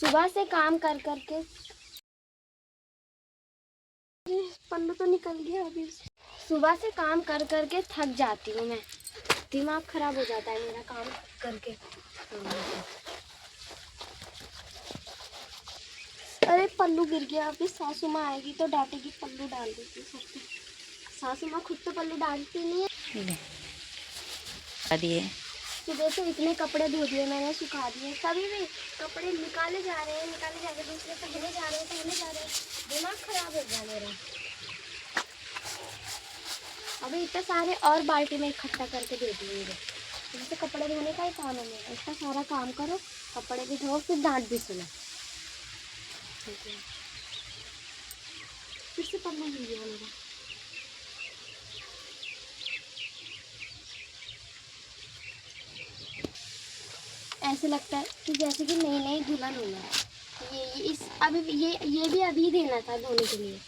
सुबह से काम कर करके पल्लू तो निकल गया अभी। सुबह से काम कर करके थक जाती हूँ मैं, दिमाग खराब हो जाता है मेरा काम करके। अरे पल्लू गिर गया, अभी सासू माँ आएगी तो डांटेगी, पल्लू डाल देती है सर पे। सासू माँ खुद तो पल्लू डालती नहीं है। सुबह से इतने कपड़े धो दिए मैंने, सुखा दिए, तभी भी कपड़े निकाले जा रहे हैं, दूसरे पहने जा रहे हैं। दिमाग खराब हो गया मेरा। अभी इतने सारे और बाल्टी में इकट्ठा करके दे दूँगी। जैसे कपड़े धोने का ही काम है मेरा, इतना सारा काम करो, कपड़े भी धो, फिर डांट भी सुनो। फिर से पढ़ना मिल गया मेरा। ऐसे लगता है कि जैसे कि नई नई दुल्हन होना है। ये भी अभी देना था धोने के लिए।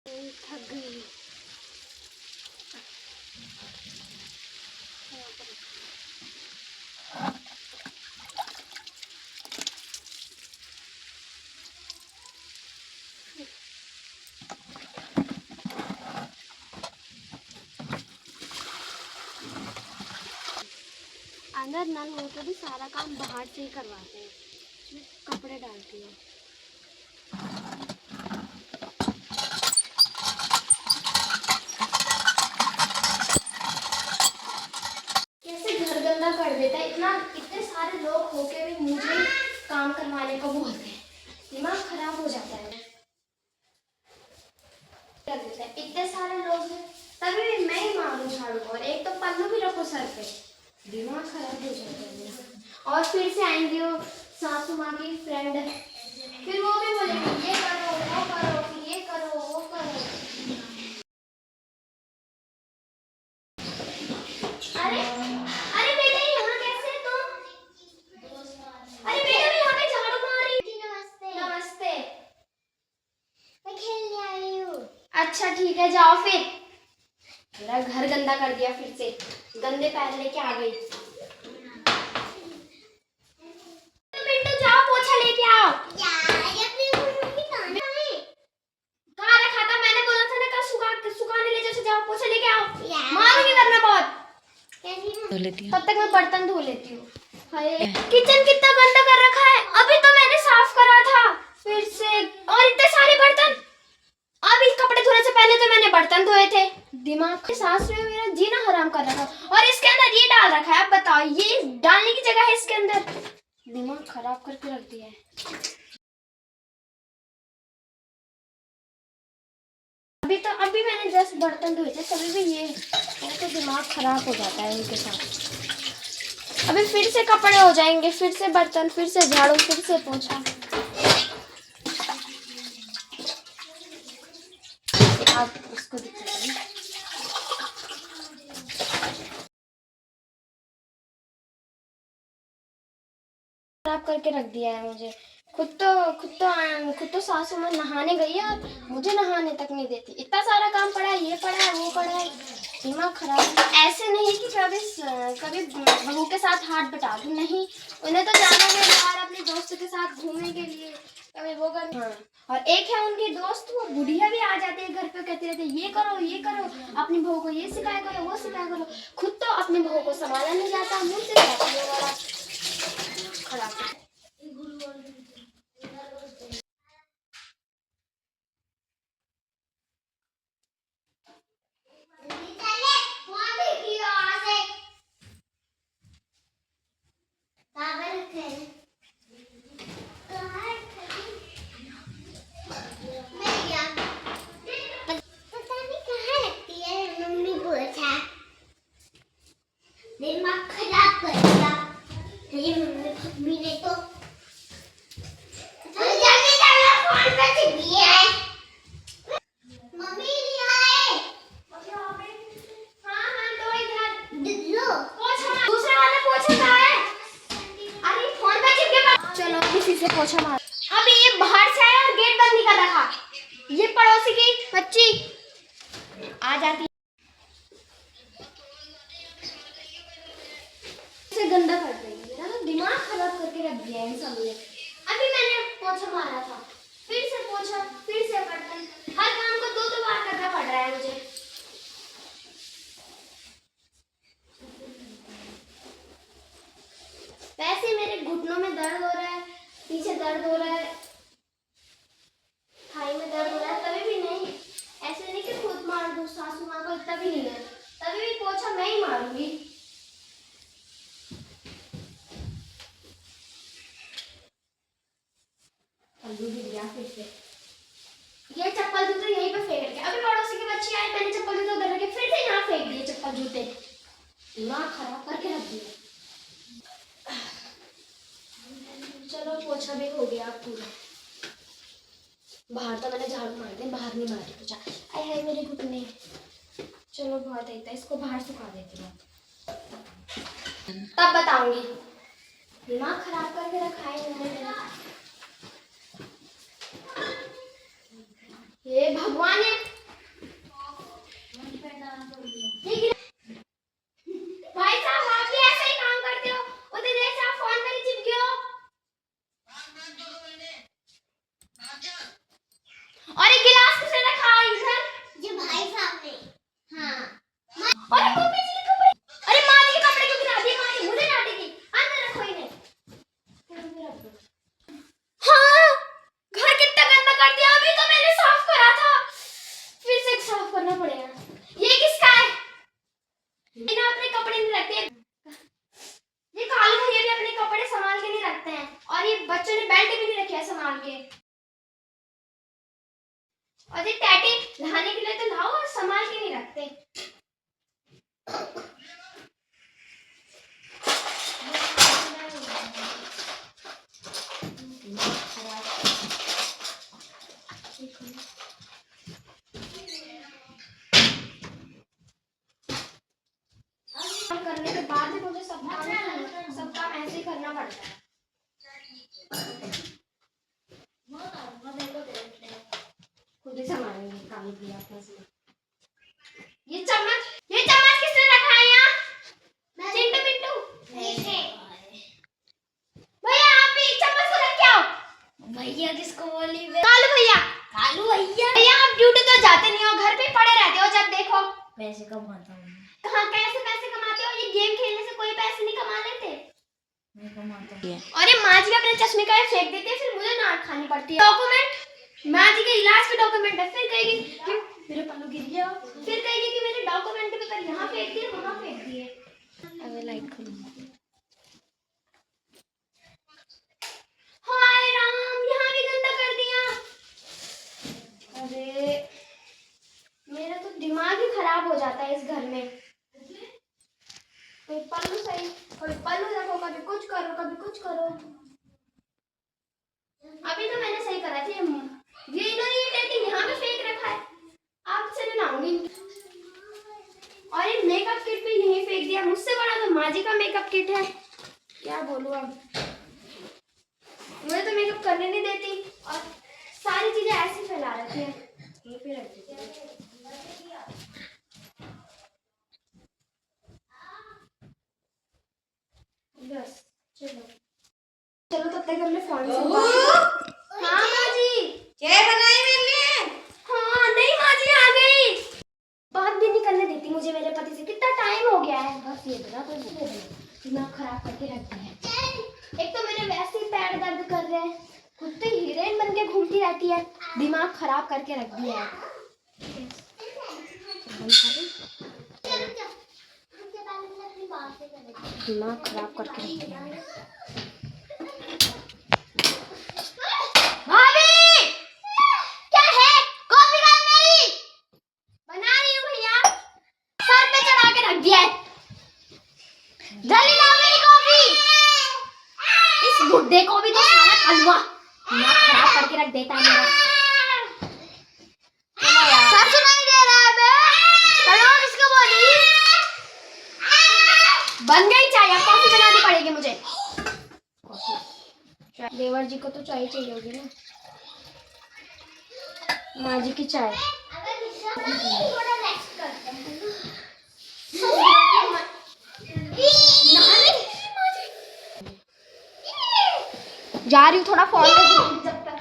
थक गई। अंदर नल हो तो भी सारा काम बाहर से ही करवाते हैं। कपड़े डालती हूँ। कैसे घर गंदा कर देता है, इतने सारे लोग होके भी मुझे काम करवाने को बोलते हैं, दिमाग खराब हो जाता है। कर देता है, इतने सारे लोग हैं तभी भी मैं ही मारूं झाड़ू को, और एक तो पल्लू भी रखो सर पे, दिमाग खराब हो जाता है मेरा। और फिर से आएंगे वो सासू माँ की फ्रेंड, फिर वो भी बोलेंगे ये करो वो करो, फिर ये करो वो करो। अरे अरे बेटा यहाँ कैसे तुम? अरे बेटा मैं यहाँ पे झाड़ू मार रही थी। नमस्ते। नमस्ते। मैं खेलने आई हूँ। अच्छा ठीक है, जाओ फिर। मेरा घर गंदा कर दिया, फिर से गंदे पैर लेके आ गई। तो मिंटू जाओ पोछा लेके आओ। कहाँ रखा था? मैंने बोला था ना कल सुखाने ले जाओ, जाओ पोछा लेके आओ। मारूंगी वरना बहुत। धो लेती हूँ, तब तक मैं बर्तन धो लेती हूँ। किचन कितना गंदा कर रखा है, अभी तो मैंने साफ करा था फिर से, और इतने सारे बर्तन। अभी कपड़े धोने से पहले तो मैंने बर्तन धोए थे। दिमाग की सास ने मेरा जीना हराम कर रखा, और इसके अंदर ये डाल रखा है। अब बताओ, ये डालने की जगह है इसके अंदर, दिमाग खराब करके रख दिया है। अभी मैंने जस्ट बर्तन धोए थे, तभी भी ये तो दिमाग खराब हो जाता है इनके साथ। अभी फिर से कपड़े हो जाएंगे, फिर से बर्तन, फिर से झाड़ू, फिर से पोछा। आप उसको दिखाइए। खराब करके रख दिया है मुझे। खुद तो सासू माँ नहाने गई है और मुझे नहाने तक नहीं देती। इतना सारा काम पड़ा है, ये पड़ा है वो पड़ा है, दिमाग खराब। ऐसे नहीं कि कभी बहू के साथ हाथ बटा दूं, नहीं, उन्हें तो जाना है बाहर अपने दोस्त के साथ घूमने के लिए, कभी वो करना। हाँ। और एक है उनकी दोस्त, वो बुढ़िया भी आ जाती है घर पे, कहती रहती है ये करो, अपनी बहू को ये सिखाया करो वो सिखाया करो। खुद तो अपनी बहू को संभाला नहीं जाता, मुझसे कहती है वाला खराब। दिमाग खराब कर दिया। पोछा मार। अभी ये बाहर से आया और गेट बंद नहीं कर रखा। ये पड़ोसी की बच्ची आ जाती से गंदा कर देगी। मेरा तो दिमाग खराब करके रख दिया इन सब ने। अभी मैंने पोछा मारा था, फिर से पोछा, फिर से बर्तन, हर काम को दो बार करना पड़ रहा है मुझे। वैसे मेरे घुटनों में दर्द हो रहा है, पीछे दर्द हो रहा है, थाई में दर्द हो रहा है, तभी भी नहीं, ऐसे नहीं कि खुद मार दूं सासू माँ को, इतना भी नहीं है, तभी भी पोछा मैं ही मारूंगी। भी दिया फिर से। ये चप्पल जूते यहीं पे फेंक रखे। अभी पड़ोसी की बच्ची आई, मैंने चप्पल जूते उधर रखे, फिर से यहाँ फेंक दिए चप्पल जूते। दिमाग खराब करके रख दिया। चलो पोछा भी हो गया पूरा। बाहर तो मैंने झाड़ू मार दिया, बाहर नहीं मारी पोछा। आए हाय मेरे घुटने। चलो बहुत है, इसको बाहर सुखा देती हूँ, तब बताऊंगी। दिमाग खराब करके रखा है इन्होंने। ये भगवान है। भाई साहब आप भी ऐसे ही काम करते हो? उतनी देर से आप फोन पर ही चिपके हो। और ये गिलास किसने रखा है इधर? ये भाई साहब ने। हाँ। अरे मम्मी जी के कपड़े, अरे माँ जी के कपड़े क्यों गिरा दिए? माँ जी मुझे डांटेगी। अंदर रखो इन्हें। हाँ, घर कितना गंदा कर दिया। अभी तो मैंने साफ करा था, फिर से साफ करना पड़ेगा। ये किसका है? इन्हें अपने कपड़े नहीं रखते। ये कालू भैया भी अपने कपड़े संभाल के नहीं रखते हैं, और ये बच्चों ने बेल्ट भी नहीं रखी है संभाल के। और ये टैटी नहाने के लिए तो लाओ और संभाल के नहीं रखते। करने के बाद भी मुझे सब काम ऐसे ही करना पड़ता है। खुद ही संभालेंगे काम किया था। ये चम्मच किसने रखा है यहाँ? चिंटू मिंटू भैया, आप ही चम्मच को रख के आओ। भैया किसको बोली? कालू भैया। कालू भैया। भैया आप ड्यूटी तो जाते नहीं हो, घर पे पड़े रहते हो जब देखो। पैसे कमाता हूँ। कहाँ कैसे पैसे कमाते हो? ये गेम खेलने से कोई पैसे नहीं कमा लेते। मैं कमाता हूँ। अरे माँ जी अपने चश्मे का फेंक देते हैं, फिर मुझे डांट खानी पड़ती है। डॉक्यूमेंट, माँ जी के इलाज के डॉक्यूमेंट है, फिर कहेगी कि मेरे पल्लू गिर गया, फिर कहेगी कि मेरे डॉक्यूमेंट के पेपर यहाँ फेंक दिए, वहाँ फेंक दिए। अबे लाइट खोलो। हाय राम, यहाँ भी गंदा कर दिया। अरे मेरा तो दिमाग ही खराब हो जाता है इस घर में। कोई पल्लू सही, कोई पल्लू रखो, कभी कुछ करो, कभी कुछ करो। अभी तो मैंने सही करा थी। ये इन्होंने ये टैटी यहाँ पे फेंक रखा है, आपसे नहीं लाऊंगी। और ये मेकअप किट भी यहीं फेंक दिया। मुझसे बड़ा तो माँ जी का मेकअप किट है, क्या बोलूं अब। मुझे तो मेकअप करने नहीं देती और सारी चीजें ऐसी फैला रखी है, यहीं पे रख देती है। बस चलो चलो, तब तक हमने फोन से बात। हाँ माँ जी, चाय बनाई मेरे लिए? हाँ नहीं माँ जी आ गई। बात भी नहीं करने देती मुझे मेरे पति से, कितना टाइम हो गया है। बस ये बना तो दिमाग खराब करके रखती है। एक तो मेरे वैसे ही पैर दर्द कर रहे हैं, खुद तो हीरोइन बन के घूमती रहती है, दिमाग खराब करके रख दिया है। दिमाग खराब करके रख दिया है। भाभी क्या है? कॉफी खाओ मेरी, बना रही हूँ भैया। सर पे चढ़ा के रख दिया है, जल्दी लाओ मेरी कॉफी। इस बुड्ढे को भी तो साला कलवा दिमाग खराब करके रख देता है मेरा। सर सुनाई दे रहा है बे, चलो किसको बोली? बन गई चाय, अब कॉफी बनानी पड़ेगी मुझे। देवर जी को तो चाय चाहिए होगी ना। माँ जी की चाय। जा रही हूँ थोड़ा फोन पे जब तक।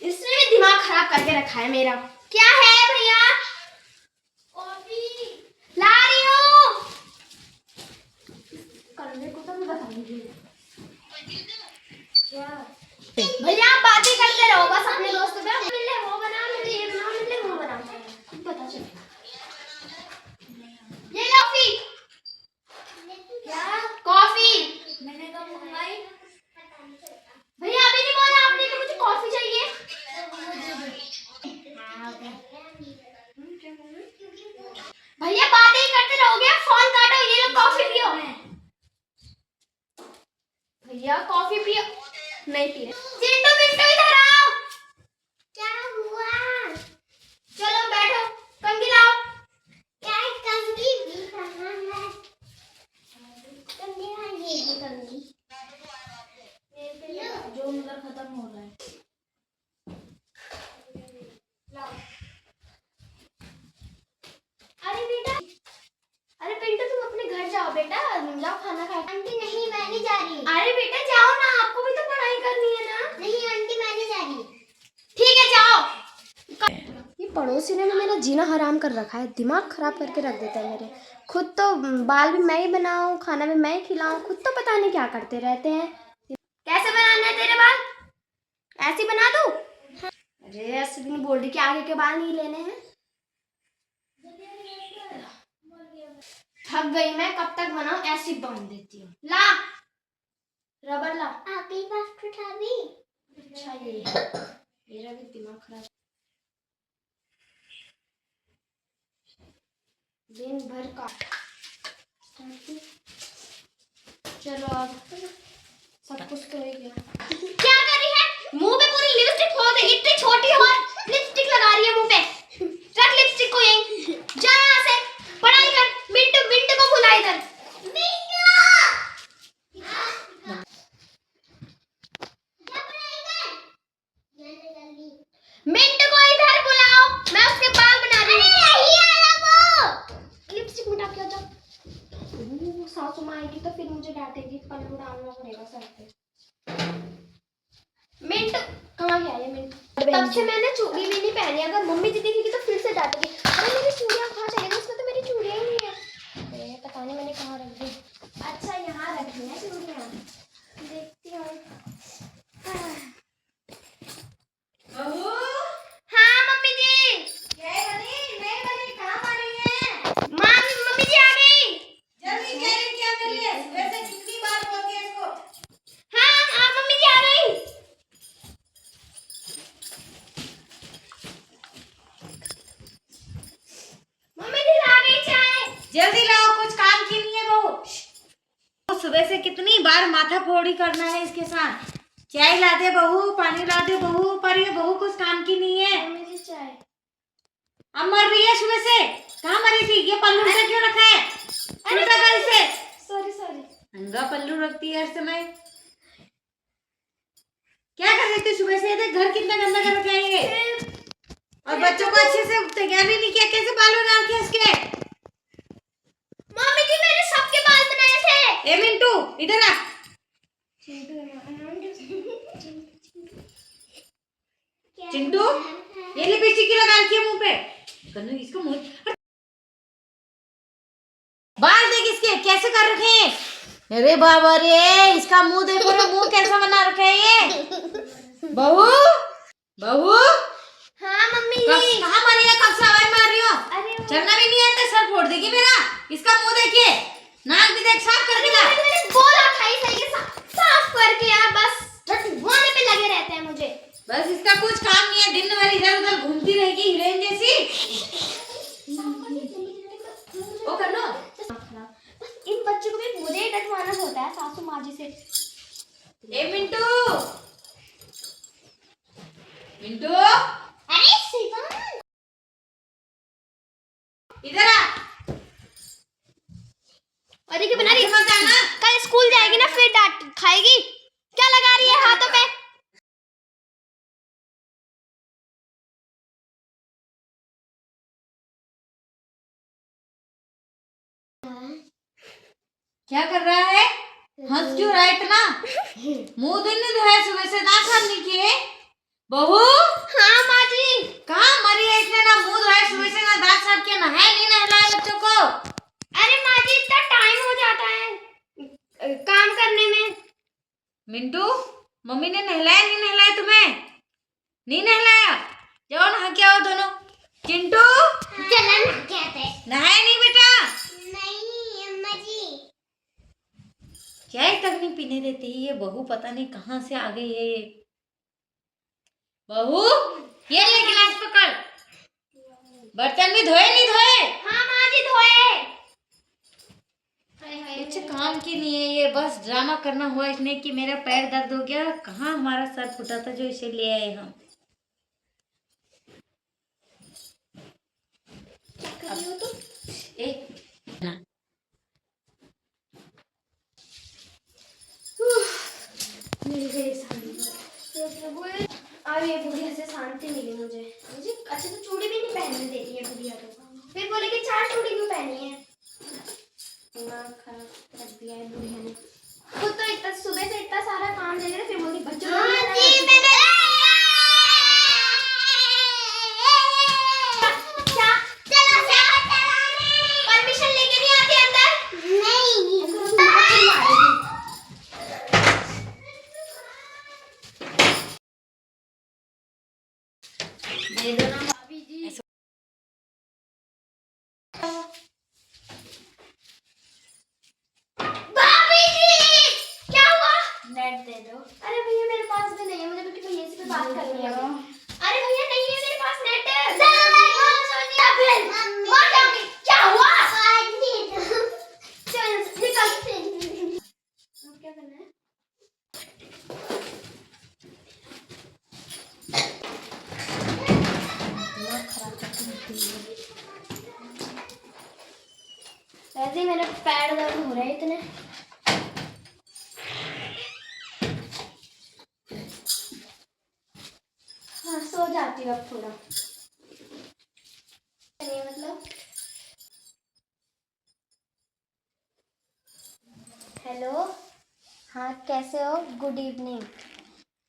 इसने भी दिमाग खराब करके रखा है मेरा। क्या है भैया? कॉफी ला रही हूँ। करने को तो मैं बता दूंगी। क्या भैया आप बातें करते रहो बस अपने दोस्तों पे। मिले वो बना, मिले ये बना, मिले वो बना, खुद पता चले। ये कॉफी। क्या कॉफी? मैंने कब मंगाई? भैया अभी नहीं बोला आपने कि मुझे कॉफी चाहिए। भैया बातें ही करते रहोगे, फोन काटो, ये लो कॉफी पियो। भैया कॉफी पियो। नहीं पी रहे। चिंटू मिंटू इधर आओ। क्या हुआ? चलो बैठो, कंघी लाओ। क्या कंघी भी कहाँ है? कंघी ये भी कंघी। जो अंदर खत्म हो रहा है। लाओ। अरे बेटा, अरे पिंटू तुम अपने घर जाओ बेटा, जाओ खाना खाओ। आंटी नहीं मैं नहीं जा रही। अरे बेटा जाओ ना, आपको भी तो पढ़ाई करनी है ना। नहीं आंटी मैं नहीं जा रही। ठीक है जाओ। ये पड़ोसी ने भी मेरा जीना हराम कर रखा है, दिमाग खराब करके रख देता है मेरे। खुद तो बाल भी मैं ही बनाऊं, खाना भी मैं ही खिलाऊं, खुद तो पता नहीं क्या करते रहते हैं। कैसे बनाना है तेरे बाल? ऐसे ही बना दूं? अरे ऐसे नहीं बोल रही कि आगे के बाल नहीं लेने हैं। थक गई मैं, कब तक बनाऊं? ऐसे ही बांध देती हूँ। ला रबर ला। आपके पास उठा भी। अच्छा ये मेरा भी दिमाग खराब। दिन भर का चलो अब सब कुछ तो हो गया। क्या कर रही है? मुंह पे पूरी लिपस्टिक हो गई, इतनी छोटी और लिपस्टिक लगा रही है मुंह पे। रख लिपस्टिक को यहीं, जा यहाँ से पढ़ाई कर। मिंटू मिंटू को बुला इधर। मिंटू को इधर बुलाओ, मैं उसके बाल बना रही हूँ। अरे यही आया वो। लिपस्टिक मिटा के जाओ। सासू माँ आएगी तो फिर मुझे डांटेगी, पल्लू डालना पड़ेगा सर पे। मिंटू कहाँ गया ये मिंटू? तब से मैंने चूड़ी भी नहीं पहनी, अगर मम्मी जी देखेगी तो फिर से डांटेगी। अरे मेरी चूड़ियाँ कहाँ चली गई? इसमें तो मेरी चूड़ियाँ ही नहीं है। अरे पता नहीं मैंने कहाँ रख दी। अच्छा यहाँ रखी है चूड़ियाँ, देखती हूँ। हाँ मम्मी जी। क्या बनी? नहीं बनी, कहाँ आ रही है? मम्मी जी आ गई। जल्दी क्या कर रही है? वैसे कितनी बार बोलती है इसको? हाँ मम्मी जी आ गई। मम्मी जी आ गई चाय। जल्दी लाओ, कुछ काम की नहीं है बहू। सुबह से कितनी बार माथा फोड़ी करना है इसके साथ। चाय ला दे बहू, पानी ला दे बहू, पर ये बहू कुछ काम की नहीं है। मम्मी जी चाय। अब मर रही है सुबह से। कहाँ मरी थी? ये पल्लू से क्यों रखा है? उल्टा कर इसे। Sorry sorry. नंगा पल्लू रखती है हर समय। क्या कर रही थी सुबह से? देख घर कितना गंदा कर रखा है ये। और बच्चों को अच्छे से तैयार भी नहीं किया, कैसे बाल बना रखे इसके? मम्मी जी मैंने सबके बाल बनाए थे। ए मिंटू इधर आ। चिंटू ये लिपस्टिक क्यों लगा रखी है मुंह पे? कन्नू इसका मुंह, बाल देख इसके कैसे कर रखे हैं। अरे बाबा रे, इसका मुंह देखो ना, मुंह कैसा बना रखा है ये। बहू बहू हाँ मम्मी जी। कहाँ मरी है? कब से आवाज मार रही हो? अरे चलना भी नहीं आता, सर फोड़ देगी मेरा। इसका मुंह देखिए, नाक भी देख, साफ करके ला। मैंने बोला था इसे साफ करके यार, बस धुआने पे लगे रहते हैं मुझे। बस इसका कुछ काम नहीं है, दिन भर इधर उधर घूमती रहेगी हीरोइन जैसी। ओ कर लो। बस इन बच्चों को भी मुझे ही डटवाना होता है सासू माँ जी से। ए मिंटू मिंटू अरे इधर आ। अरे क्या बना रही है? मत आना। कल स्कूल जाएगी ना फिर डांट खाएगी। क्या लगा रही है हाथों पे? क्या कर रहा है? हंस क्यों रहा है इतना? मुंह धुल नहीं धोया सुबह से, दांत साफ नहीं किए? बहू हाँ माँ जी। कहाँ मरी है? इतने ना मुंह धोया सुबह से, ना दांत साफ किया, नहाया नहीं नहलाया बच्चों को? अरे माँ जी इतना टाइम हो जाता है काम करने में। मिंटू मम्मी ने नहलाया नहीं नहलाया तुम्हें? नहीं नहलाया? जाओ नहा के आओ दोनों। चिंटू चला ना कहते। नहाया नहीं बेटा? नहीं अम्मा जी। चाय तक नहीं पीने देती ये बहू, पता नहीं कहाँ से आ गई है ये बहू। ये ले गिलास पकड़। बर्तन भी धोए नहीं धोए? हाँ माँ जी धोए। कुछ काम की नहीं है ये, बस ड्रामा करना हुआ इसने कि मेरा पैर दर्द हो गया। कहाँ हमारा सर फूटा था जो इसे ले आए हम। एक मिल गई शांति। अब ये बुढ़िया से शांति मिली मुझे। मुझे अच्छा तो चूड़ी भी नहीं पहनने दे रही है बुढ़िया तो। फिर बोले कि 4 चूड़ी क्यों पहनी है? दिमाग खराब रख दिया है बुढ़िया ने। खुद तो इतना सुबह से इतना सारा काम दे रहे फिर बोली बच्चों को परमिशन लेके नहीं आती अंदर? नहीं। दे दो ना भाभी जी। भाभी जी क्या हुआ? नेट दे दो। अरे भैया मेरे पास भी नहीं है, मुझे क्योंकि भैया से बात करनी है। अरे भैया नहीं है मेरे पास नेट। मर जाओगी। क्या हुआ? चल निकल। अब क्या करना है? वैसे ही मेरे पैर दर्द हो रहे हैं इतने। हाँ सो जाती हूँ अब थोड़ा। नहीं मतलब हेलो। हाँ कैसे हो? Good evening.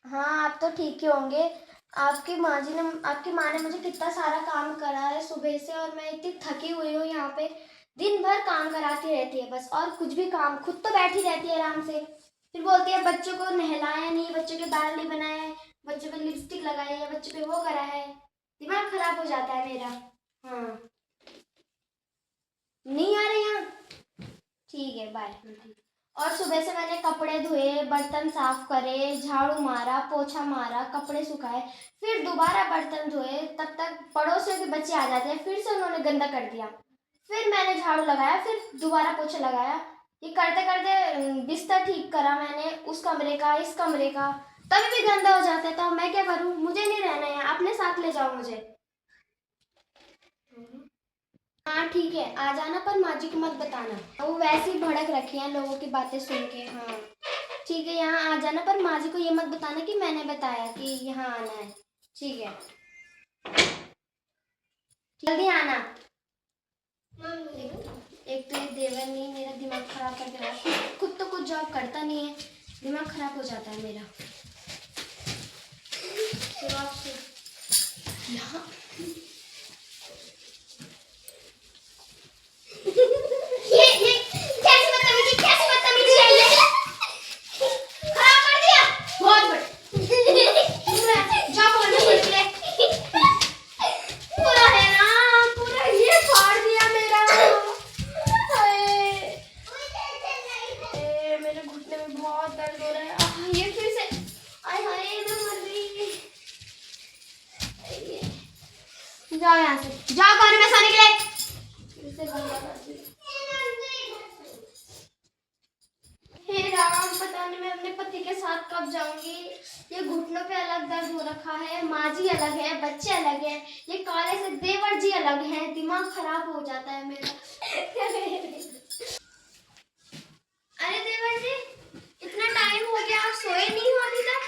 हाँ आप तो ठीक ही होंगे। आपकी माँ ने मुझे कितना सारा काम करा है सुबह से और मैं इतनी थकी हुई हूँ यहाँ पे। दिन भर काम कराती रहती है बस, और कुछ भी काम खुद तो बैठी रहती है आराम से। फिर बोलती है बच्चों को नहलाया नहीं, बच्चों के बाल नहीं बनाए, बच्चों पे लिपस्टिक लगाई है, बच्चों पे वो करा है। दिमाग खराब हो जाता है मेरा। हाँ नहीं आ रहे यहाँ? ठीक है बाय। और सुबह से मैंने कपड़े धोए, बर्तन साफ करे, झाड़ू मारा, पोछा मारा, कपड़े सुखाए, फिर दोबारा बर्तन धोए। तब तक पड़ोसियों के बच्चे आ जाते हैं, फिर से उन्होंने गंदा कर दिया। फिर मैंने झाड़ू लगाया, फिर दोबारा पोछा लगाया। ये करते करते बिस्तर ठीक करा मैंने, उस कमरे का इस कमरे का, तभी भी गंदा हो जाता है। तो मैं क्या करूँ? मुझे नहीं रहना है, अपने साथ ले जाओ मुझे। हाँ ठीक है आ जाना, पर माँ जी को मत बताना, वो वैसे ही भड़क रखी हैं लोगों की बातें सुन के। हाँ ठीक है यहाँ आ जाना, पर माँ जी को ये मत बताना कि मैंने बताया कि यहाँ आना है। ठीक है जल्दी आना। एक तो ये देवर नहीं मेरा दिमाग खराब करके रहा, खुद तो कुछ जॉब करता नहीं है, दिमाग खराब हो जाता है मेरा। शुरुआत से यहाँ ये कैसी बदतमीजी है ये? खराब कर दिया बहुत बड़ा। जाओ बोलने के लिए पूरा है ना, पूरा ये फाड़ दिया मेरा। मेरे घुटने में बहुत दर्द हो रहा है। ये फिर से आय हाय मैं मर गई। जाओ यहाँ से, जाओ कोने में सोने के लिए। फिर से गंदा कर दिया। हे राम बताने में अपने पति के साथ कब जाऊंगी। ये घुटनों पे अलग दर्द हो रखा है, माँ जी अलग है, बच्चे अलग है, ये काले से देवर जी अलग हैं, दिमाग खराब हो जाता है मेरा। अरे देवर जी, इतना टाइम हो गया, आप सोए नहीं हो अभी तक?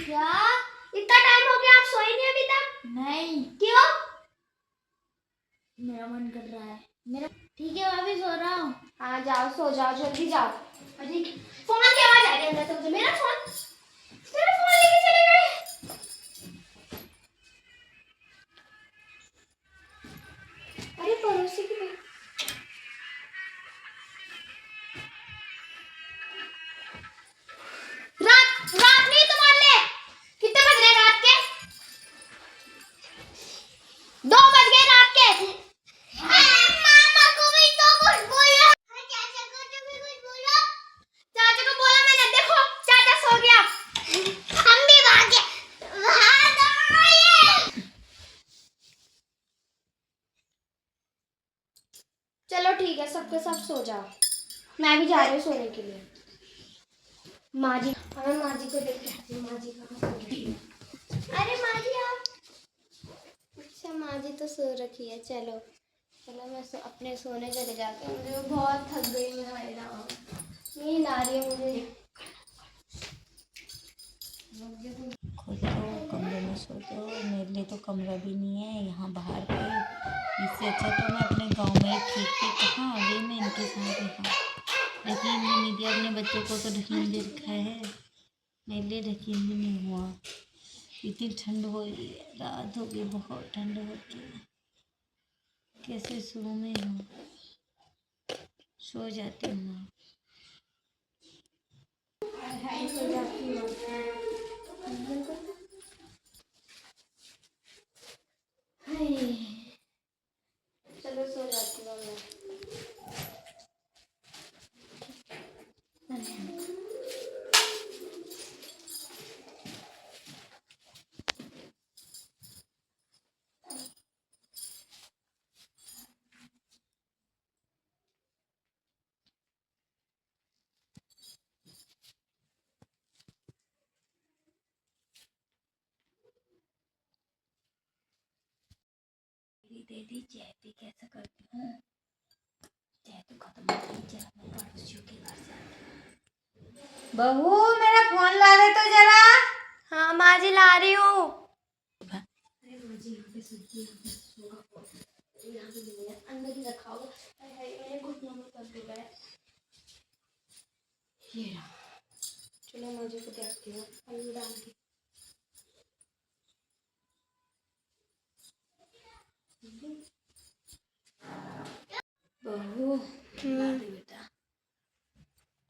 क्या इतना टाइम हो गया, आप सोए नहीं अभी तक? नहीं, क्यों? मेरा मन कर रहा है। मेरा ठीक है, मैं भी सो रहा हूँ। हाँ जाओ, सो जाओ, जल्दी जाओ। अरे फोन की आवाज आ रही है अंदर से मुझे। मेरा फोन लेके चले गए। अरे पड़ोसी की रात रात नहीं तुम्हारे लिए। कितने बज रहे हैं रात के? 2 बज गए रात के। मामा को भी तो कुछ बोलो। चाचा को तो भी कुछ बोलो। चाचा को बोला मैंने, देखो चाचा सो गया। हम भी भागे। चलो ठीक है, सबके सब सो जाओ, मैं भी जा रही हूँ सोने के लिए। माँ जी, हमें माँ जी को देख के आती हूँ। माँ जी कहाँ सो रही है? अरे माँ जी आप, अच्छा माँ जी तो सो रखी है। चलो चलो मैं अपने सोने चले जाती हूँ, मुझे बहुत थक गई मैं। हाय राम, नींद आ रही है मुझे। खुद तो कमरे में सोते हो, मेरे लिए तो कमरा भी नहीं है यहाँ बाहर पे। इससे अच्छा तो मैं अपने गांव में ठीक थी। कहाँ आ गई मैं इनके साथ यहाँ। यकीन भी नहीं किया, अपने बच्चों को तो ढकीन दे रखा है, मेरे लिए ढकीन भी नहीं हुआ। इतनी ठंड हो रही है, रात हो गई, बहुत ठंड होती है। कैसे सोऊं मैं यहाँ? सो जाती हूँ मैं। सो जाती हूँ। हाय, चलो सो जाती हूँ मैं। दीदी चाय भी कैसे करती हूँ? चाय तो खत्म हो गई, चलो मैं पड़ोसियों के घर से आती हूँ। बहू मेरा फोन ला दे तो जरा। हाँ माँ जी ला रही हूँ। अरे माँ जी यहाँ पे सुनिए, यहाँ पे नहीं है, अंदर ही रखा होगा। मेरे घुटनों में दर्द हो रहा है। ये रहा। चलो माँ जी को देखती हूँ, अंदर डाल के। बहू ला दे बेटा,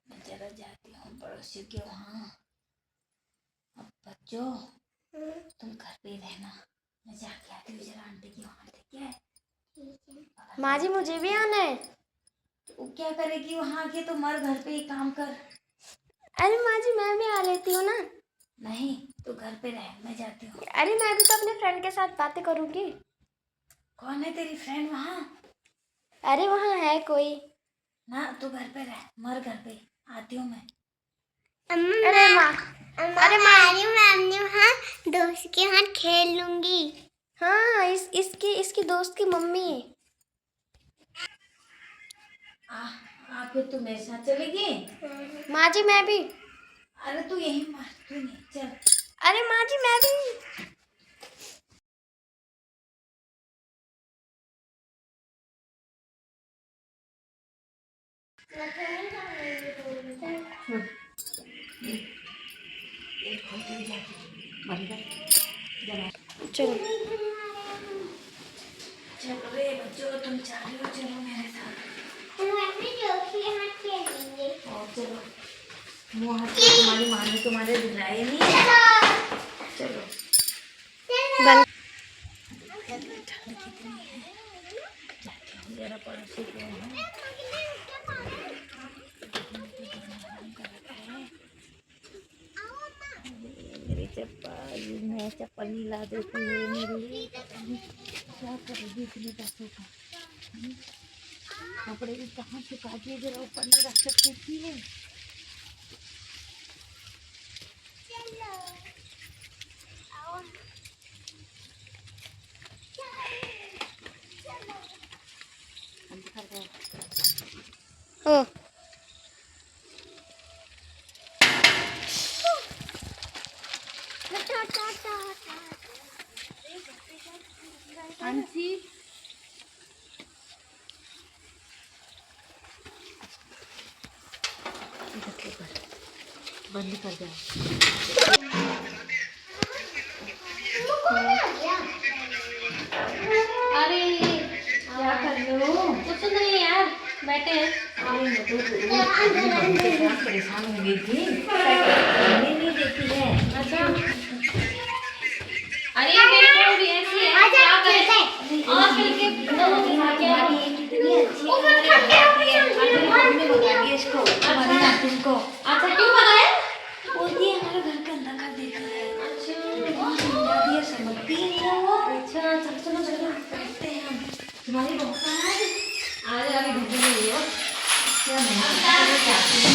मैं जरा जाती हूँ पड़ोसियों के वहाँ। अब बच्चों तुम घर पे ही रहना, मैं जाके आती हूँ जरा आंटी के वहाँ, ठीक है? माँ जी मुझे भी आना है। वो क्या करेगी वहाँ के, तो मर घर पे ही काम कर। अरे माँ जी मैं भी आ लेती हूँ ना। नहीं तो घर पे रह, मैं जाती हूँ। अरे मैं भी तो अपने फ्रेंड के साथ बातें करूँगी। कौन है तेरी फ्रेंड वहाँ? अरे वहाँ है कोई। ना तू घर पे रह, मर घर पे, आती हूँ मैं। अरे माँ, अरे मैं वहाँ दोस्त के हाथ खेल लूंगी। हाँ इसकी दोस्त की मम्मी है। फिर तू मेरे साथ चलेगी? माँ जी मैं भी। अरे तू यहीं मर, तू नहीं चल। अरे माँ जी मैं भी। चलो चलो रे बच्चों, तुम चाह रही हो चलो मेरे साथ। और चलो, मुँह हाथ से तुम्हारी माँ ने तुम्हारे दिलाए नहीं है। चलो बंद। ठंड कितनी है, जाती हूँ जरा पड़ोसी के वहाँ। मेरी चप्पल, मैं चप्पल नहीं ला देती हूँ मेरे लिए, पता नहीं क्या करेगी इतने पैसों का। कपड़े भी कहाँ सुखा दिए, जरा ऊपर नहीं रख सकती थी। ओ आंटी बंद कर दो। अरे क्या कर रहे हो? कुछ नहीं यार, बैठे हैं। अरे मैं तो बहुत परेशान हो गई थी, नहीं देती है। अच्छा, अरे मेरी बहू भी ऐसी है, क्या करे? आजकल के लोगों के साथ क्या है? इसको हमारी नातिन को अच्छा, क्यों बनाया? बोलती है हमारे घर के अंदर कर देती है। अच्छा समझा दिया, समझती है क्या वो? अच्छा, चलो चलो बैठते हैं हम। तुम्हारी बहू कहाँ है? आज अभी घर में ही हो। क्या मैं जाती हूँ।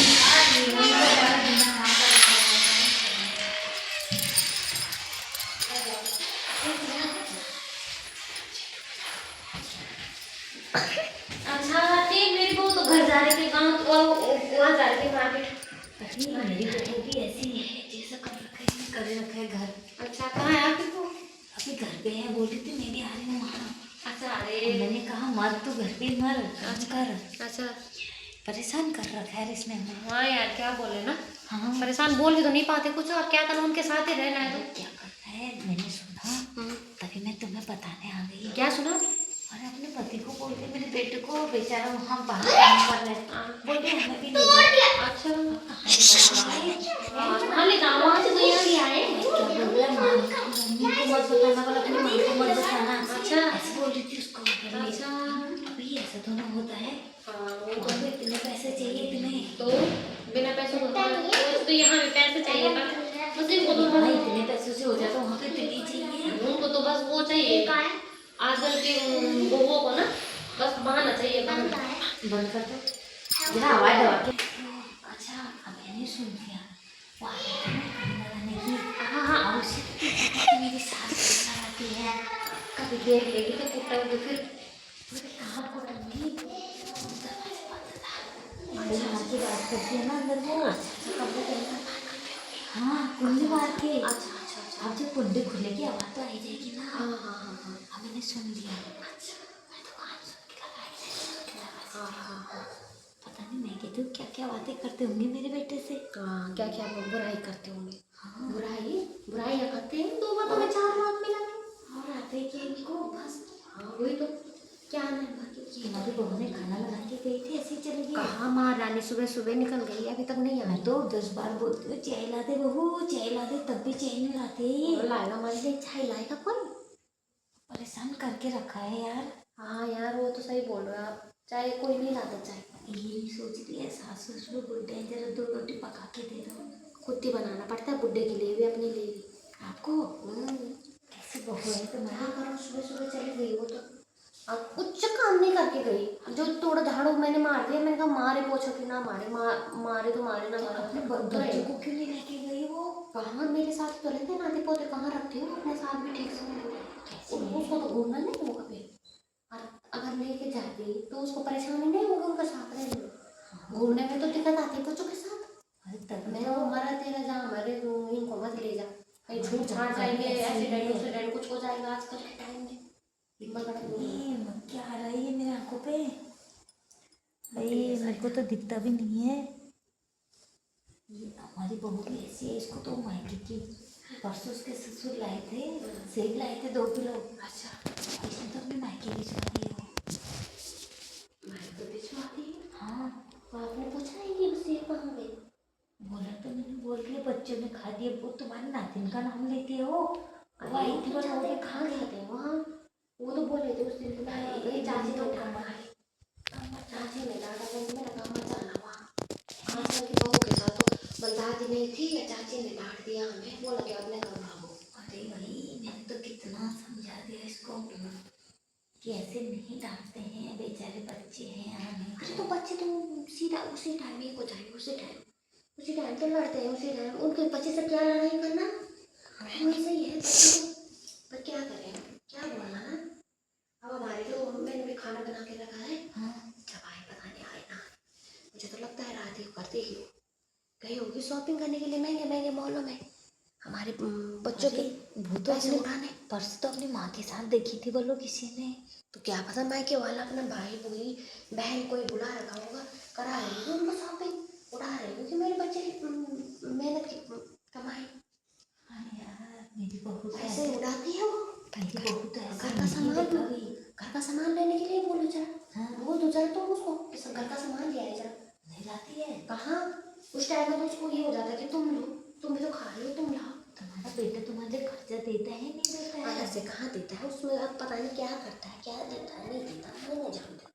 अच्छा ठीक, मेरी बहू तो घर जा रही थी, गाँव वहाँ जा रही थी मार्केट। मेरी बहू भी ऐसी है, जैसा कर रखा है घर। अच्छा, कहाँ है आपकी बहू? अभी घर पे है, बोल रही थी मैं भी आ रही हूँ वहाँ। अच्छा, अरे मैंने कहा मर तो घर पे मर कर, अच्छा, परेशान कर रखा है इसने हमें। हाँ यार क्या बोले ना, हाँ परेशान बोल भी तो नहीं पाते कुछ, और क्या करना, उनके साथ ही रहना है। तो क्या करता है, मैंने सुना तभी मैं तुम्हें बताने आ गई। क्या सुना? अरे अपने पति को बोलते, मेरे बेटे को बेचारा वहाँ बाहर काम कर रहा है, बोलते हमें भी ले जाओ। अच्छा, कहाँ कहाँ ले जाओ, वहाँ से तो यहाँ भी आए। क्या बोल रहा है, मम्मी को मत बताना, बोला अपनी माँ को मत बताना। अच्छा ऐसे बोल रही थी उसको। अच्छा, अभी ऐसा तो ना होता है, हाँ वो तो वहाँ पे इतने पैसे चाहिए तुम्हें, तो बिना पैसों तो यहाँ भी पैसे चाहिए, बस इनको तो हाँ इतने पैसों से हो जाता, वहाँ पे इतनी चाहिए। उनको तो बस वो चाहिए, आजकल के बहुओं को ना बस बहाना चाहिए, बहाना। बंद कर दो जरा, आवाज दबा के। अच्छा अब मैंने सुन लिया, वो आ गई थी ना खाना लगाने की। हाँ हाँ, और उसे तो मेरी सास गुस्सा आती है, कभी देख लेगी तो कुटाएंगे फिर। बोले कहाँ कुटाऊंगी, दरवाजे बंद था, अंदर मार के बात करती है ना अंदर वो। कब वो करेगा? हाँ कुंडी मार के। अच्छा अच्छा अच्छा, अब जब कुंडी खुलेगी आवाज तो आई जाएगी ना। हाँ हाँ हाँ हाँ, अब मैंने सुन लिया। अच्छा मैं तो कान सुन के लगाई, हाँ हाँ हाँ, पता नहीं मैं कहती हूँ क्या क्या बातें करते होंगे मेरे बेटे से। हाँ क्या क्या लोग बुराई करते होंगे। हाँ बुराइयाँ करते हैं, दो बातों में चार बात मिला। और आते कि इनको बस। हाँ वही तो, क्या है बाकी। हमारी बहू ने खाना लगा के गई थी, ऐसे ही चली गई। कहाँ महारानी सुबह सुबह निकल गई, अभी तक नहीं आई। मैं तो 10 बार बोलती हूँ चाय ला दे बहू, चाय ला दे, तब भी चाय नहीं लाते ये। लाएगा हमारे लिए चाय, लाएगा कौन? परेशान करके रखा है यार। हाँ यार वो तो सही बोल रहे हो आप, चाय कोई नहीं लाता चाय। ये सोच रही है सास ससुर बुढ़े हैं, जरा 2 रोटी पका के दे दो। खुद ही बनाना पड़ता है, बुड्ढे के लिए भी अपने लिए भी। आपको कैसी बहू है तुम्हारी। क्या करो, सुबह सुबह चली गई वो तो, अब कुछ काम नहीं करके गई। जो थोड़ा झाड़ू मैंने मार दिया, मैंने कहा मारे पोछो कि ना मारे, मारे तो मारे ना मारे। अपने बच्चों को क्यों नहीं लेके गई वो। कहाँ मेरे साथ तो रहते, नाती पोते कहाँ रखती हूँ अपने साथ भी ठीक से। उसको तो घूमना नहीं होगा कभी, और अगर लेके जाती तो उसको परेशानी नहीं होगी उनके साथ रहने में। घूमने में तो दिक्कत आती है बच्चों के साथ। अरे तब मैं वो मरा तेरा जहाँ मरे तो इनको मत ले जा, कहीं छूट छाट जाएंगे, एक्सीडेंट कुछ हो जाएगा आजकल के टाइम में। ये क्या आ रहा है ये मेरे आंखों पे, भाई मेरे को तो दिखता भी नहीं है। ये हमारी बहू भी ऐसी है, इसको तो मायके की परसों उसके ससुर लाए थे, सेब लाए थे 2 किलो। अच्छा इसने तो अपने मायके की छुड़ा दी हो। मैं तो भिजवाती है। हाँ तो आपने पूछा है कि सेब कहाँ गई? बोला तो मैंने, बोल रही है बच्चों ने खा दिए, वो तुम्हारे नातिन का नाम लेती है वो। वो आई थी बस, वो भी खा गई। खाते हैं वहाँ, वो तो बोल रहे थे उस दिन तो मैं चाची तो चाची ने डांटा, तो मैंने कहा मत जाना वहाँ। आजकल की बहू के साथ तो बलदादी नहीं थी या चाची ने डांट दिया हमें, बोला कि अपने घर भागो। अरे भाई मैंने तो कितना समझा दिया इसको कि ऐसे नहीं डांटते हैं, बेचारे बच्चे हैं। अरे तो बच्चे तो सीधा उसी टाइम ही को जाए, उसी टाइम तो लड़ते हैं, उसी टाइम उनके बच्चे से क्या लड़ाई करना, वैसे ही है बच्चे को। पर क्या करें, क्या बोलना है। अब हमारे तो मैंने भी खाना बना के रखा है। हाँ जब आए पता नहीं आए ना, मुझे तो लगता है रात ही करते ही गई होगी शॉपिंग करने के लिए महंगे महंगे मॉलों में, हमारे बच्चों के वो तो पैसे अपने उड़ाने। परसों तो अपनी माँ के साथ देखी थी बोलो किसी ने। तो क्या पता मायके वाला अपना भाई बुई बहन कोई बुला रखा होगा, करा रही होगी उनको शॉपिंग, उड़ा रही होगी मेरे बच्चे की मेहनत की कमाई। हाँ यार मेरी बहू तो ऐसे उड़ाती है वो। मेरी बहू तो ऐसा घर का नहीं देखा सामान, भी। घर का सामान लेने के लिए बोलो जरा, हाँ बोल दो जरा तो उसको कि सब घर का सामान ले आए जरा। नहीं लाती है। कहाँ, उस टाइम में तो उसको ये हो जाता है कि तुम लो, तुम भी तो खा लो, तुम लाओ। तुम्हारा बेटा तुम्हारे खर्चा देता है नहीं देता है? ऐसे कहाँ देता है, उसमें अब पता नहीं क्या करता है, क्या देता है नहीं देता, मैं नहीं जानती।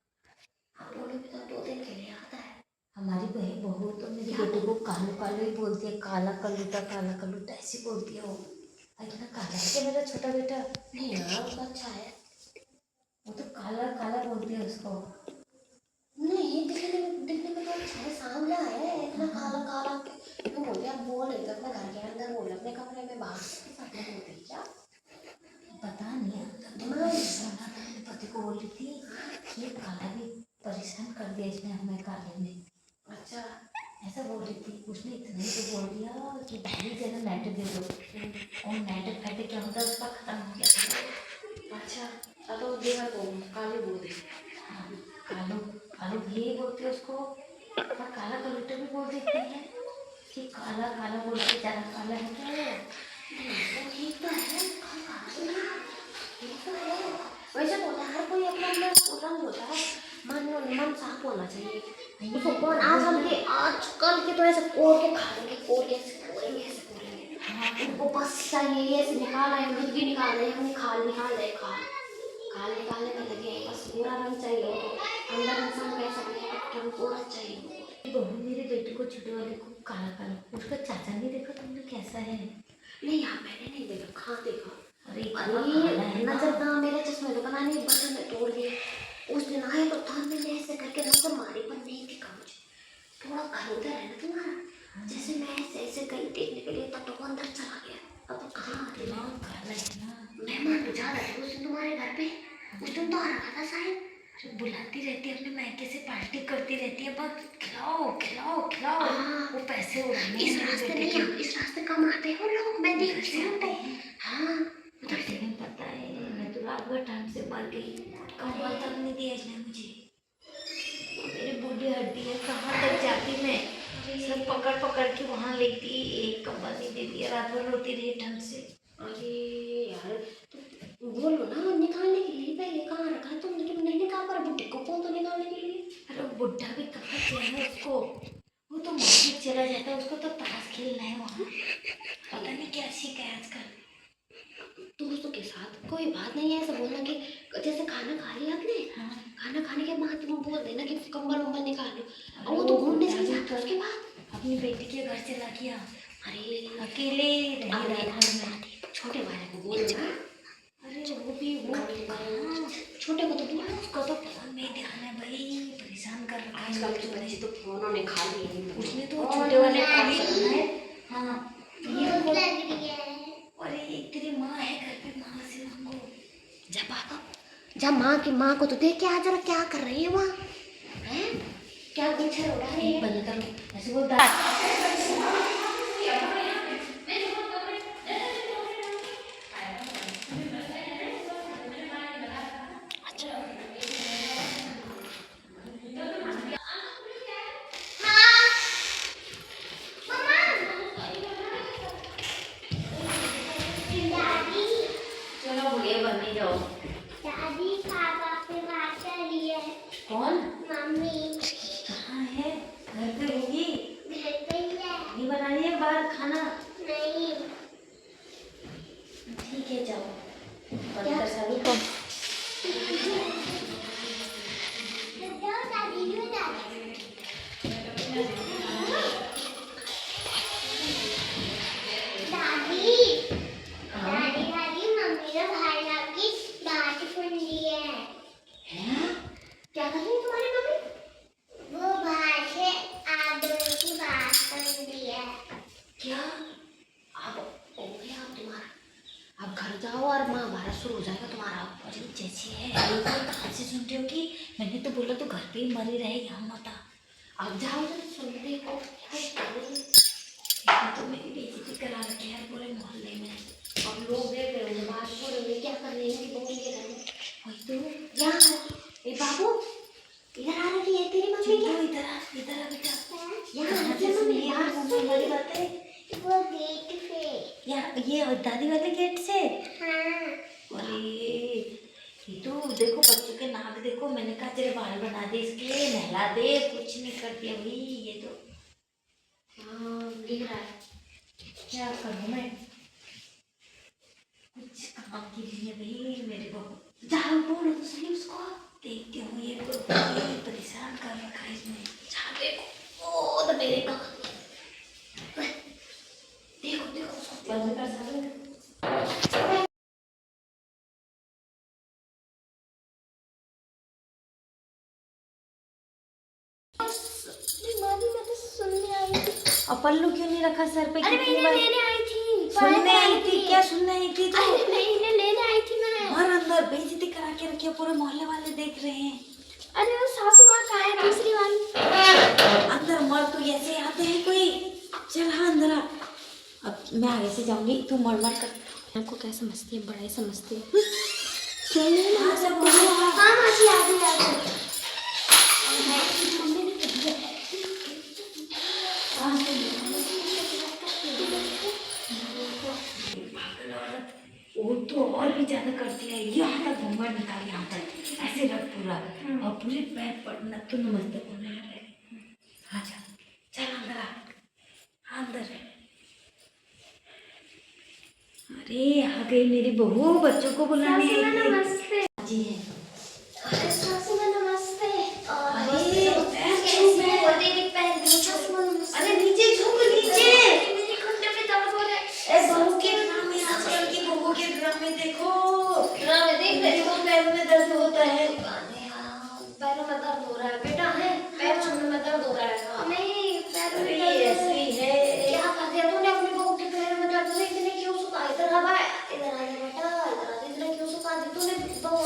आप लोगों भी तो 2 दिन के लिए आता है। हमारी बहू तो मेरे बेटे को कालो कालो ही बोलती है, काला कलूटा ऐसी बोलती है वो। इतना काला है क्या मेरा छोटा बेटा? नहीं यार वो अच्छा है। वो तो काला काला बोलती है उसको। नहीं दिखने में तो अच्छा है, सांवला है, इतना काला काला क्यों बोल रहे आप, बोल रहे थे अपने घर के अंदर बोल, अपने कमरे में बाहर के साथ में बोल रही क्या? पता नहीं है अपने पति को बोल रही थी कि ये काला भी परेशान कर दिया इसने हमें काले में। अच्छा ऐसा बोल रही थी। उसने इतना ही तो बोल दिया कि भाई तेरा नेट दे दो, और नेट फैट क्या होता है उसका खत्म हो गया। अच्छा चलो देवर को काली बोल दे। हाँ कालो कालो भी बोलते उसको, और काला कलूटा भी बोल देते हैं कि काला काला बोल के ज़्यादा काला है क्या वो? वो ठीक तो है, ठीक तो है। वैसे तो होता है, हर कोई अपना अपना रंग होता है, मन साफ होना चाहिए। उसको कौन आजकल के तो ऐसे कोर के खा लेंगे, ऐसे कोरेंगे। हाँ उनको बस चाहिए ऐसे निकाल रहे हैं, मुर्गी निकाल रहे हैं, हम खाल निकालने में लगे हैं, बस पूरा रंग चाहिए उनको, अंदर इंसान कैसा है रंग पूरा चाहिए उनको। बहू मेरे बेटे को छोटे वाले को काला काला, उसका चाचा नहीं देखा तुमने कैसा है? नहीं यार मैंने नहीं देखा, कहाँ देखा। अरे नजर ना, मेरे चश्मे तो पता नहीं बटन में तोड़ दिए। उस दिन आए तो था मैंने ऐसे करके नजर मारी पर नहीं दिखा मुझे। थोड़ा घर उधर है ना तुम्हारा, जैसे मैं ऐसे कहीं देखने के लिए तब तो अंदर चला गया। अब तो कहाँ आते दिमाग काला है ना। मेहमान बुझा रहे थे उस दिन तुम्हारे घर पे, उस दिन तो आ रखा था शायद। अरे बुलाती रहती है अपने मायके से, पार्टी करती रहती है, बस खिलाओ खिलाओ खिलाओ। हाँ। वो पैसे उड़ाने इस मेरे रास्ते बेटे नहीं, के। इस रास्ते कम आते हो लोग, मैं देखती हूँ तो। हाँ उधर से तुम्हें पता है मैं तो रात भर ठंड से मर गई, कंबल तक नहीं दिया इसने मुझे। मेरी बूढ़ी हड्डी है, कहाँ तक जाती मैं, सब पकड़ पकड़ के वहाँ लेती, एक कंबल नहीं दे दिया, रात भर रोती रही ठंड से। अरे यार तो बोलो ना निकालने के लिए, पहले कहाँ रखा है तुमने, तुम नहीं निकाल पा रहे, बुड्ढे को बोल तो निकालने के लिए। अरे वो बुढ़ा भी कहाँ से है उसको, वो तो मार्केट चला जाता है, उसको तो ताश खेलना है वहाँ, पता नहीं क्या सीखा है आजकल। दोस्तों के साथ कोई बात नहीं है, ऐसा बोलना कि जैसे खाना खा लिया आपने, हाँ खाना खाने के बाद तुम बोल देना कि कंबल उम्बल निकाल लो, अरे और वो तो वो घूमने बुढ़ा चल भी जाता है उसके बाद। अपनी बेटी के घर चला गया, अरे अकेले रही अपने रात भर में। छोटे वाले को बोल देना। अरे वो भी वो कहाँ, छोटे को तो बोलो। उसका तो फोन में ध्यान है भाई, परेशान कर रखा है आजकल के बच्चे तो फोनों ने खा लिए। उसने तो छोटे वाले को भी सुना है। हाँ ये बोल, अरे एक तेरी माँ है घर पे, माँ से मांगो। जब माँ को तो देख के आ जरा, क्या कर रही है वहाँ, हैं? क्या गुच्छर उड़ा रही है। बंद करो ऐसे बोलता। चलो भैया बन ही जाओ। दादी पापा से बात कर रही है। कौन? मम्मी कहाँ है? घर पे होगी? घर पे ही है। नहीं बना रही है बाहर खाना? नहीं ठीक है जाओ, बंद कर सारू को। जाओ दादी जो दादी दादी दादी दादी मम्मी ने भाई की दादी घर जाओ और महाभारत शुरू हो जाएगा तुम्हारा। अरे जैसे है ये कहाँ से सुन रही हो कि मैंने तो बोला तो घर पे ही मरी रहेगी, हम मत अब जाओ सुन देखो। तो मेरी बेइज्जती करा रखी है पूरे मोहल्ले में, और लोग देख रहे होंगे बाहर बोल रहे क्या कर रहे हैं बोल के घर में। वही तो। यहाँ ए बाबू इधर आ रही है तेरी मम्मी क्या? इधर आ बेटा। यहाँ कहाँ आ से जा सुनी मम्मी है बाहर तुम सुन वाली बातें? वो गेट से। यार ये दादी वाले गेट से? हाँ। अरे ये तो देखो बच्चों के नाक देखो, मैंने कहा तेरे बाल बना दे इसके, नहला दे, कुछ नहीं कर दिया भाई ये तो। हाँ दिख रहा है। क्या करूँ मैं, कुछ काम की नहीं है भाई मेरे बहू। जाओ बोलो तो सही उसको, देखती हूँ ये तो परेशान कर रखा है इसने। जा देखो ओ तो मेरे का देखो देखो उसको बंद कर सकते। मामी मैं तो सुनने आई थी। और पल्लू क्यों नहीं रखा सर पे? अरे मैं कितनी इन्हें बार लेने आई थी। सुनने आई थी? क्या सुनने आई थी तू? अरे मैं इन्हें लेने आई थी मैं। और अंदर बेइज्जती करा के रखी है, पूरे मोहल्ले वाले देख रहे हैं। अरे वो सासू माँ कहाँ है दूसरी वाली? अंदर मर तो ऐसे आते हैं कोई? चल हाँ अंदर आ। अब मैं आगे से जाऊंगी, तू मर मर कर। आपको क्या समझती है? बड़ा ही समझती है। हाँ सब बोलो हाँ। हाँ मासी आ गई आ गई। मम्मी ने कह दिया हाँ, पागल औरत, वो तो और भी ज्यादा करती है। यहाँ तक घूंघट निकाल, यहाँ तक ऐसे रख पूरा, और पूरे पैर पड़ना तो नमस्ते बोलने लगे। हाँ चल अंदर आ, अंदर। अरे आ गई मेरी बहू, बच्चों को बुलाने आई थी। नमस्ते जी है। अरे सासू माँ नमस्ते। अरे अरे नीचे झुक नीचे। मेरे घुटने में दर्द हो रहा है। बहू के ड्रामे में, आजकल की बहू के ड्रामे देखो। ड्रामे देख रहे हो? पैर में दर्द होता है। पैरों में दर्द हो रहा है बेटा है? पैर छूने में दर्द हो रहा है? नहीं पैरों में दर्द ऐसे ही है। क्या कर दिया तूने अपनी बहू के पैर में दर्द? इतने क्यों सुखा? इधर आ इधर आ जा बेटा, इधर आ। इतने क्यों सुखा दी तूने बहू?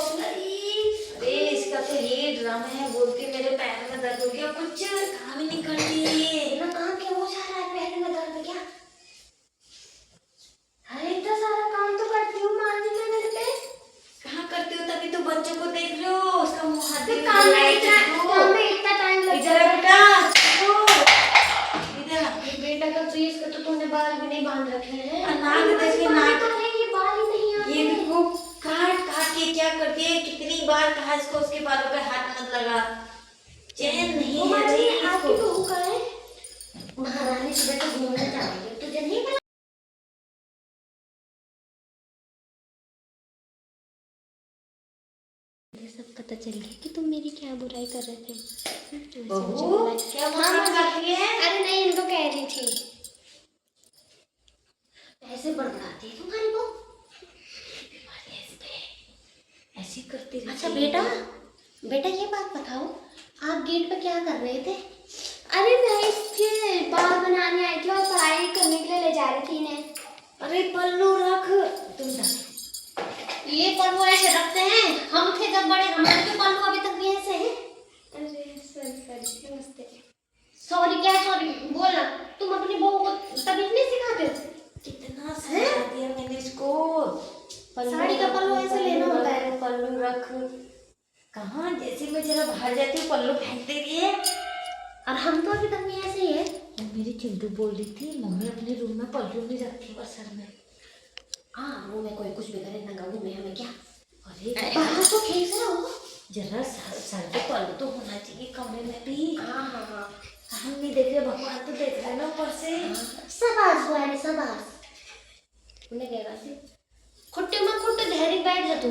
अरे इसका तो ये ड्रामा है, बोलती मेरे पैर में दर्द हो गया, कुछ काम ही नहीं करती है ये। इतना काम क्यों हो जा रहा है? पैर में दर्द क्या? अरे इतना सारा काम तो करती हूँ मान ली मैं मेरे पे। कहाँ करती हो? तभी तो बच्चों को देख रहे हो, उसका मुंह हाथ तो काम में इतना टाइम लग इधर आ बेटा, इधर आ। बेटा का तो इसका तो तूने बाल भी नहीं बांध रखे हैं। नाक देखिए, नाक तो है ये बाल ही नहीं आते। ये देखो काट काट के क्या करती है, कितनी बार कहा इसको उसके बालों पे हाथ मत लगा, चैन नहीं है जी भाई आपकी इसको। बहू कहाँ है? महारानी सुबह तो घूमने जाएंगे, तुझे नहीं पता? मुझे सब पता चल गया कि तुम मेरी क्या बुराई कर रहे थे। बहू क्या मजाक कर रही है? अरे नहीं इनको कह रही थी। ऐसे बड़बड़ाती है तुम्हारी बहू। ऐसी करती रहती अच्छा है। बेटा, बेटा ये बात बताओ आप गेट पे क्या कर रहे थे? अरे मैं इसके बाल बनाने आई थी और पढ़ाई करने के लिए ले जा रही थी इन्हें। अरे पल्लू रख, तुम जा। ये पल्लू ऐसे रखते हैं? हम थे जब बड़े, हमारे तो पल्लू अभी तक भी ऐसे हैं। अरे सॉरी नमस्ते। सॉरी क्या सॉरी बोलना? तुम अपनी बहू को तमीज नहीं सिखाते हो? कितना समझा दिया मैंने इसको। साड़ी का पल्लू ऐसे लेना होता है। पल्लू रख। कहाँ जैसे मैं जरा बाहर जाती हूँ पल्लू फेंक दे रही है। और हम तो अभी तक भी ऐसे ही है। मेरी चिंटू बोल रही थी मम्मी अपने रूम में पल्लू नहीं रखती बस सर में। हाँ वो मैं कोई कुछ भी करे नंगा में हमें क्या? अरे बाहर तो ठीक से रहो। जरा सर पे पल्लू तो होना चाहिए कमरे में भी। हाँ हाँ हाँ हम नहीं देख रहे, भगवान तो देख रहे ना ऊपर से। शाबाश बुआरी शाबाश। उन्हें कहेगा खुट्टे में खुट्टे धैर्य बैठ जा तू।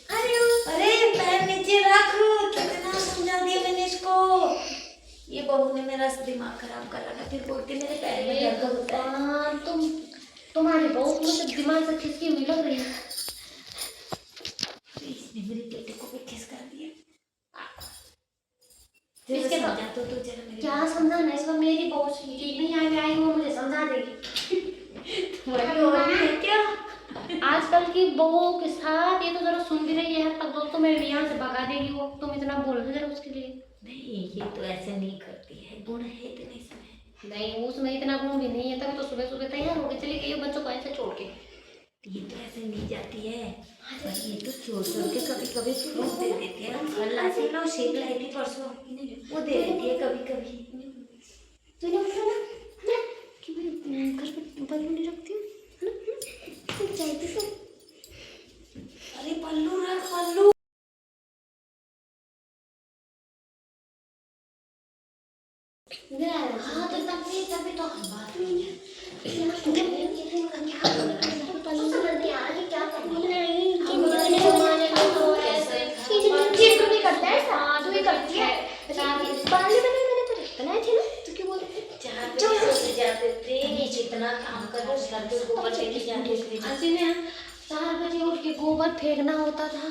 अरे पैर नीचे रख, कितना समझा दिया मैंने इसको। ये बहू ने मेरा दिमाग खराब कर रखा, फिर बोलती मेरे पैर में दर्द होता है। तुम्हारी बहू मुझे दिमाग से खिसकी हुई लग रही है। इसने मेरी बेटे को भी किस कर दिया। इसके बाद समझा तो जरा मेरे क्या समझाना है इसको? मेरी बहू ठीक नहीं आई वो मुझे समझा देगी। तुम्हारी और भी है क्या? आज आजकल की बहुओं के साथ ये तो जरा सुन भी रही है तब तो मेरे यहाँ से भगा देगी वो। तुम इतना बोल रहे जरा उसके लिए। नहीं ये तो ऐसे नहीं करती है, गुण है इतने इसमें। नहीं उसमें इतना गुण भी नहीं है, तभी तो सुबह सुबह तैयार होके चली गई है बच्चों को ऐसे छोड़ के। ये तो ऐसे नहीं जाती है, पर ये तो छोड़ के कभी कभी फ्रूट दे देती है। हम फल लाती ना, सेब लाई थी परसों, वो दे देती है कभी कभी। तूने बोला ना कि मैं घर पे बल्लू नहीं रखती हूँ, है ना? तो चाहती तो अरे पल्लू रख पल्लू। हाँ तो तभी तो हम बात नहीं है। जितना काम कर रहे घर के ऊपर लेके जाते थे। 4 बजे उठ के गोबर फेंकना होता था,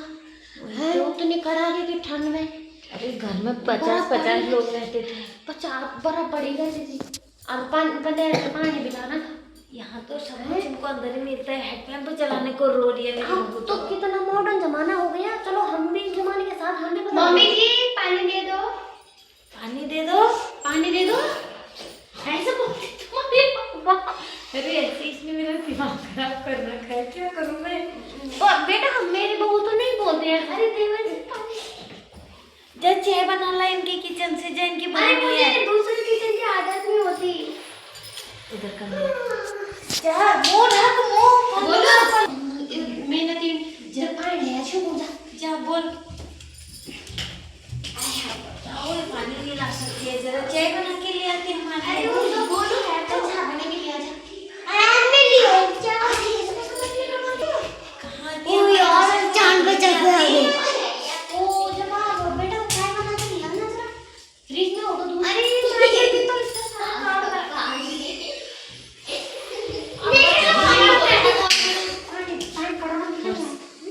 है उतनी कड़ाके की ठंड में। अरे घर में 50-50 लोग रहते थे। 50 बर्फ पड़ी रहती थी और पानी भी लाना था। यहाँ तो सब कुछ इनको अंदर ही मिलता है। हैंडपंप चलाने को रो रही है मेरी अब बहू तो कितना मॉडर्न जमाना हो गया। चलो हम भी इस जमाने के साथ, हम भी मम्मी जी पानी दे दो। पानी दे दो, पानी दे दो ऐसे बोलती तुम्हारी मम्मा। अरे ऐसे इसने मेरा दिमाग खराब कर रखा है, क्या करूँ मैं? बेटा हम मेरी बहू तो नहीं बोलते हैं। अरे देवर जी पानी। जा चाय बना ला इनके किचन से, जा इनकी अरे बनी है। मुझे दूसरे किचन की आदत नहीं होती। उधर कर ले। जा वो ढक मुंह बोलो मेहनती जब पानी है छू जा। जा बोल। ओए पानी नहीं ला सकती है, जरा चाय बना के ले आते हमारे। अरे वो तो बोलो है तो छापने के लिए आ जा। कहाँ ओ यार चांद पे चल गया। ओ जवाब बेटा चाय बना के लिया ना जरा, फ्रिज में हो तो दूध। अरे चाय भी तो इसका सारा काम करता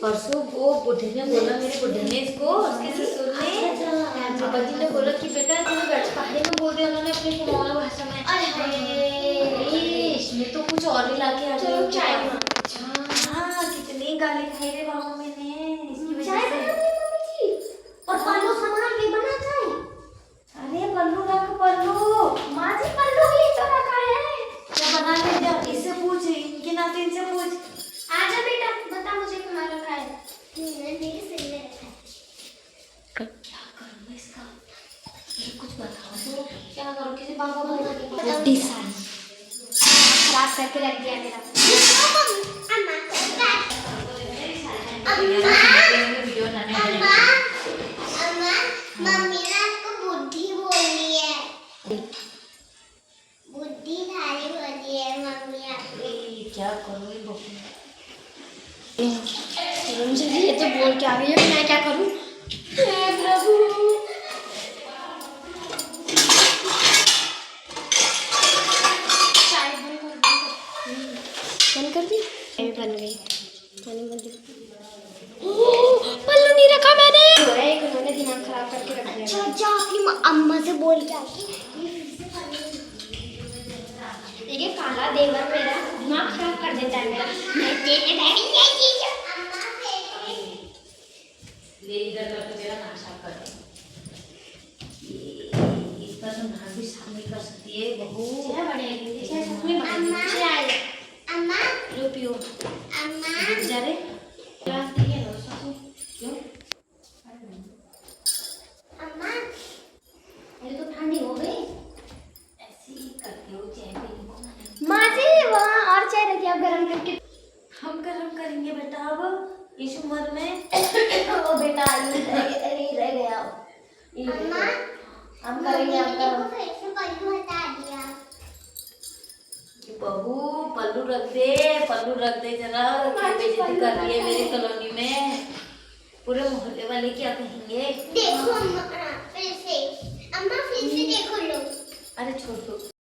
परसों वो बुढ़े ने बोला, मेरे बुढ़े ने इसको, उसके ससुर ने, पापा जी ने बोला कि बेटा तुम्हें गट्स पहाड़ी में बोल दिया उन्होंने अपनी कुमाऊं भाषा में। अरे इसमें तो कुछ और ही लाके आ गई चाय। हाँ कितनी गाली खाई रे बाबा मैंने इसकी वजह से। और पल्लू संभाल के बना चाय। अरे पल्लू रख पल्लू। माँ जी पल्लू ही तो रखा है। क्या बना ले जा, इससे पूछ, इनके नाते इनसे पूछ। आजा बेटा बता मुझे कहाँ रखा है। मेरे सिर में रखा है। क्या करूँ मैं इसका, ये कुछ बताओ तो। क्या करो किसी बाबा बना के बुड्ढी साली खराब करके रख दिया मेरा। वीडियो बनाने वाले। मम्मी ने आपको बुद्धि बोली है, बुद्धि थाली बोली है मम्मी आपको। क्या करूँ ये बहू। मुझे ये तो बोल के आ गई है, मैं क्या करूं? हे प्रभु। चाय बंद कर दी। चाय बन गई। पानी बन गई। पल्लू नहीं रखा मैंने। उन्होंने दिमाग खराब करके रख दिया। अच्छा जा अपनी अम्मा से बोल के आती। ये काला देवर मेरा दिमाग खराब कर देता है मेरा। मैं तेरे डैडी ने चीज ले इधर करके मेरा नाशा कर दे। इसका तो नाम भी सामने कर सकती है बहू। चाय बढ़िया चाय सपने अम्मा चाय अम्मा लो पियो। अम्मा जा रे ग्लास दिए लो सासू। क्यों? अम्मा ये तो ठंडी हो गई। ऐसे ही करती हो चाय पी। माँ जी वहाँ और चाय रखी आप गरम करके। हम गरम करेंगे बेटा अब इस उम्र में। ओ बेटा ये रह गया। अम्मा हम करेंगे आप देखो गरम। फिर से पल्लू हटा दिया। बहू पल्लू रख दे जरा। क्या बेइज्जती कर रही है मेरी कॉलोनी में, पूरे मोहल्ले वाले क्या कहेंगे। देखो अम्मा फिर से, अम्मा फिर से देखो लो। अरे छोड़ दो।